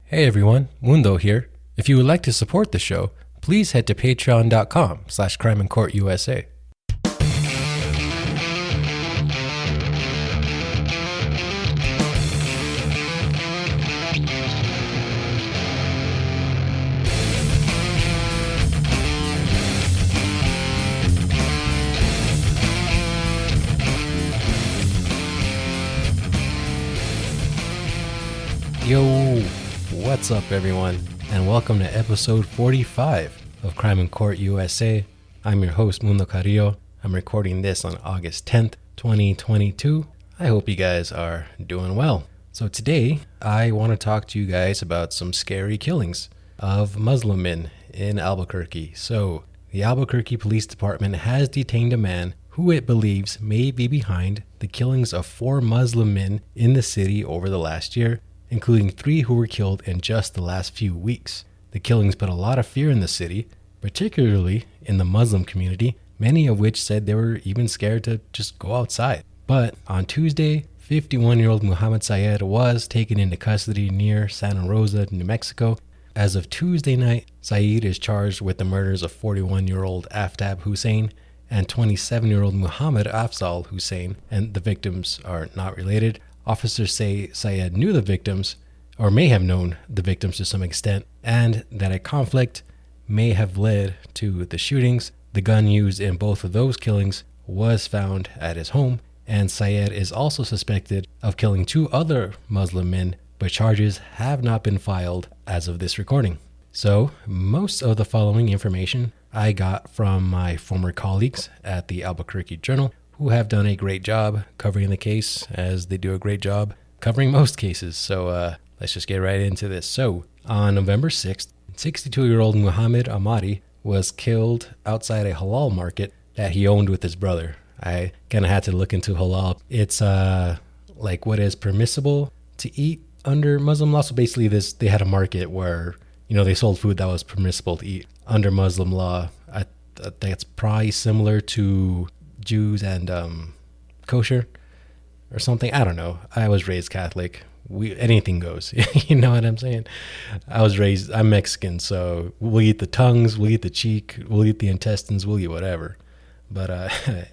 Hey everyone, Mundo here. If you would like to support the show, please head to patreon.com/crimeandcourtusa. Yo, what's up everyone, and welcome to episode 45 of Crime and Court USA. I'm your host, Mundo Carrillo. I'm recording this on August 10th, 2022. I hope you guys are doing well. So today, I want to talk to you guys about some scary killings of Muslim men in Albuquerque. So, the Albuquerque Police Department has detained a man who it believes may be behind the killings of 4 Muslim men in the city over the last year, including 3 who were killed in just the last few weeks. The killings put a lot of fear in the city, particularly in the Muslim community, many of which said they were even scared to just go outside. But on Tuesday, 51-year-old Muhammad Syed was taken into custody near Santa Rosa, New Mexico. As of Tuesday night, Syed is charged with the murders of 41-year-old Aftab Hussein and 27-year-old Muhammad Afzal Hussein, and the victims are not related. Officers say Syed knew the victims, or may have known the victims to some extent, and that a conflict may have led to the shootings. The gun used in both of those killings was found at his home, and Syed is also suspected of killing 2 other Muslim men, but charges have not been filed as of this recording. So, most of the following information I got from my former colleagues at the Albuquerque Journal, who have done a great job covering the case, as they do a great job covering most cases. So let's just get right into this. So on November 6th, 62-year-old Muhammad Ahmadi was killed outside a halal market that he owned with his brother. I kind of had to look into halal. It's like what is permissible to eat under Muslim law. So basically they had a market where, they sold food that was permissible to eat under Muslim law. I think it's probably similar to Jews and kosher or something. I don't know. I was raised Catholic. Anything goes. You know what I'm saying? I'm Mexican, so we'll eat the tongues, we'll eat the cheek, we'll eat the intestines, we'll eat whatever. But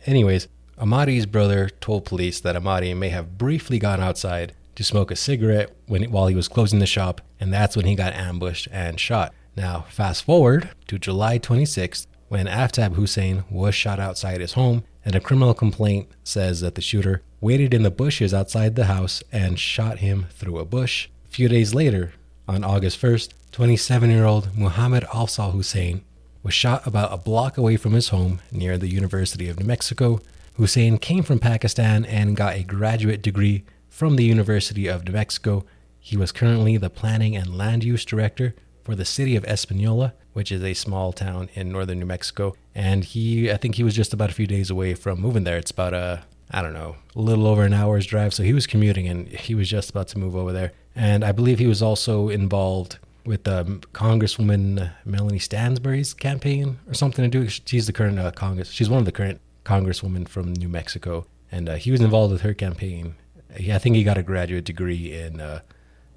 anyways, Ahmadi's brother told police that Ahmadi may have briefly gone outside to smoke a cigarette while he was closing the shop, and that's when he got ambushed and shot. Now, fast forward to July 26th, when Aftab Hussein was shot outside his home, and a criminal complaint says that the shooter waited in the bushes outside the house and shot him through a bush. A few days later, on August 1st, 27-year-old Muhammad Afzal Hussein was shot about a block away from his home near the University of New Mexico. Hussein came from Pakistan and got a graduate degree from the University of New Mexico. He was currently the planning and land use director for the city of Espanola, which is a small town in northern New Mexico. And I think he was just about a few days away from moving there. It's about a little over an hour's drive. So he was commuting and he was just about to move over there. And I believe he was also involved with Congresswoman Melanie Stansbury's campaign or something to do. She's the current she's one of the current congresswomen from New Mexico. And he was involved with her campaign. I think he got a graduate degree in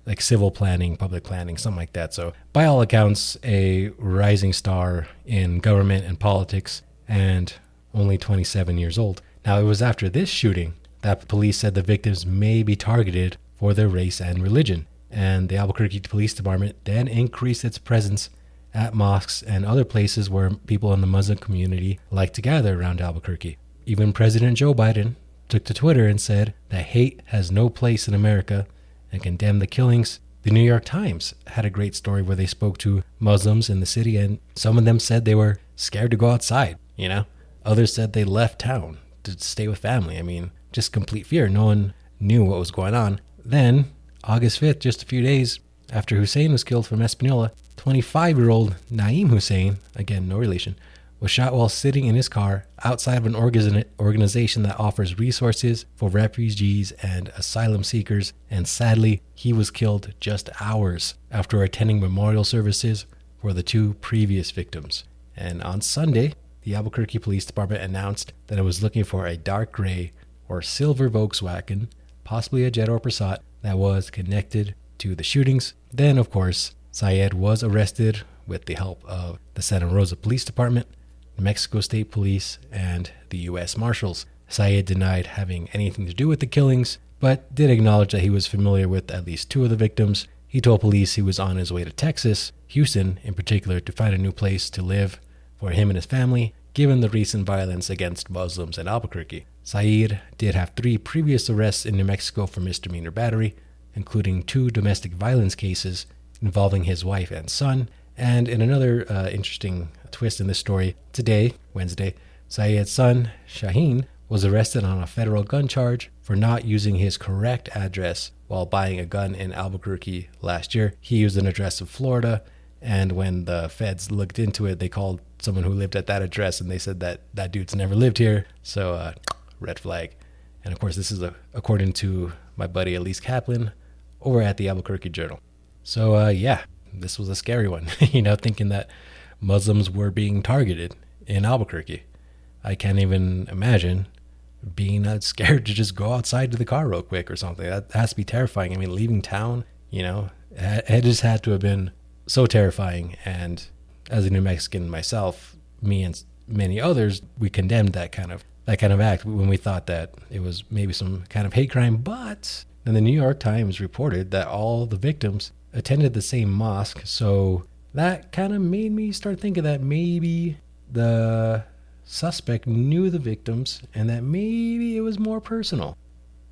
like civil planning, public planning, something like that. So by all accounts, a rising star in government and politics, and only 27 years old. Now, it was after this shooting that police said the victims may be targeted for their race and religion. And the Albuquerque Police Department then increased its presence at mosques and other places where people in the Muslim community like to gather around Albuquerque. Even President Joe Biden took to Twitter and said that hate has no place in America and condemned the killings. The New York Times had a great story where they spoke to Muslims in the city, and some of them said they were scared to go outside, Others said they left town to stay with family. I mean, just complete fear. No one knew what was going on. Then, August 5th, just a few days after Hussein was killed from Espanola, 25-year-old Naeem Hussein, again, no relation, was shot while sitting in his car outside of an organization that offers resources for refugees and asylum seekers, and sadly, he was killed just hours after attending memorial services for the 2 previous victims. And on Sunday, the Albuquerque Police Department announced that it was looking for a dark gray or silver Volkswagen, possibly a Jetta or Passat, that was connected to the shootings. Then, of course, Syed was arrested with the help of the Santa Rosa Police Department, New Mexico State Police, and the U.S. Marshals. Syed denied having anything to do with the killings, but did acknowledge that he was familiar with at least 2 of the victims. He told police he was on his way to Texas, Houston in particular, to find a new place to live for him and his family, given the recent violence against Muslims in Albuquerque. Syed did have 3 previous arrests in New Mexico for misdemeanor battery, including 2 domestic violence cases involving his wife and son. And in another interesting twist in this story, today, Wednesday, Syed's son, Shaheen, was arrested on a federal gun charge for not using his correct address while buying a gun in Albuquerque last year. He used an address in Florida, and when the feds looked into it, they called someone who lived at that address, and they said that that dude's never lived here. So, red flag. And of course, this is according to my buddy Elise Kaplan over at the Albuquerque Journal. So, yeah, this was a scary one, thinking that Muslims were being targeted in Albuquerque. I can't even imagine being scared to just go outside to the car real quick or something. That has to be terrifying. I mean, leaving town, it just had to have been so terrifying. And as a New Mexican myself, me and many others, we condemned that kind of act when we thought that it was maybe some kind of hate crime. But then the New York Times reported that all the victims attended the same mosque. So that kind of made me start thinking that maybe the suspect knew the victims and that maybe it was more personal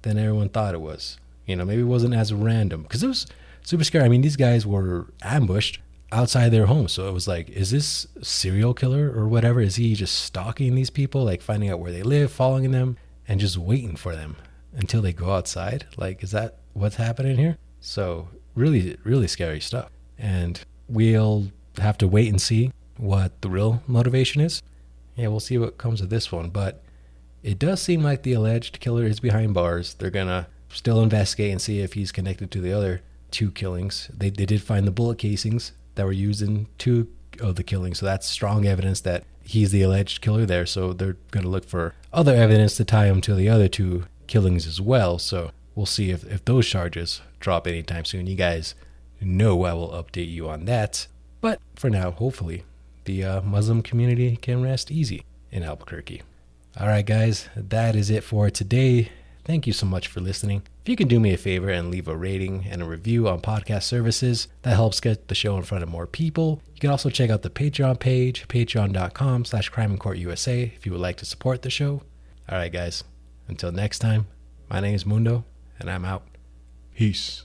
than everyone thought it was. Maybe it wasn't as random, because it was super scary. I mean, these guys were ambushed outside their home. So it was like, is this a serial killer or whatever? Is he just stalking these people, like finding out where they live, following them, and just waiting for them until they go outside? Like, is that what's happening here? So really, really scary stuff. And we'll have to wait and see what the real motivation is. Yeah, we'll see what comes of this one. But it does seem like the alleged killer is behind bars. They're going to still investigate and see if he's connected to the other 2 killings. They did find the bullet casings that were used in 2 of the killings. So that's strong evidence that he's the alleged killer there. So they're going to look for other evidence to tie him to the other 2 killings as well. So we'll see if those charges drop anytime soon. You guys know I will update you on that. But for now, hopefully, the Muslim community can rest easy in Albuquerque. All right, guys, that is it for today. Thank you so much for listening. If you can do me a favor and leave a rating and a review on podcast services, that helps get the show in front of more people. You can also check out the Patreon page, patreon.com/CrimeInCourtUSA, if you would like to support the show. All right, guys, until next time, my name is Mundo, and I'm out. Peace.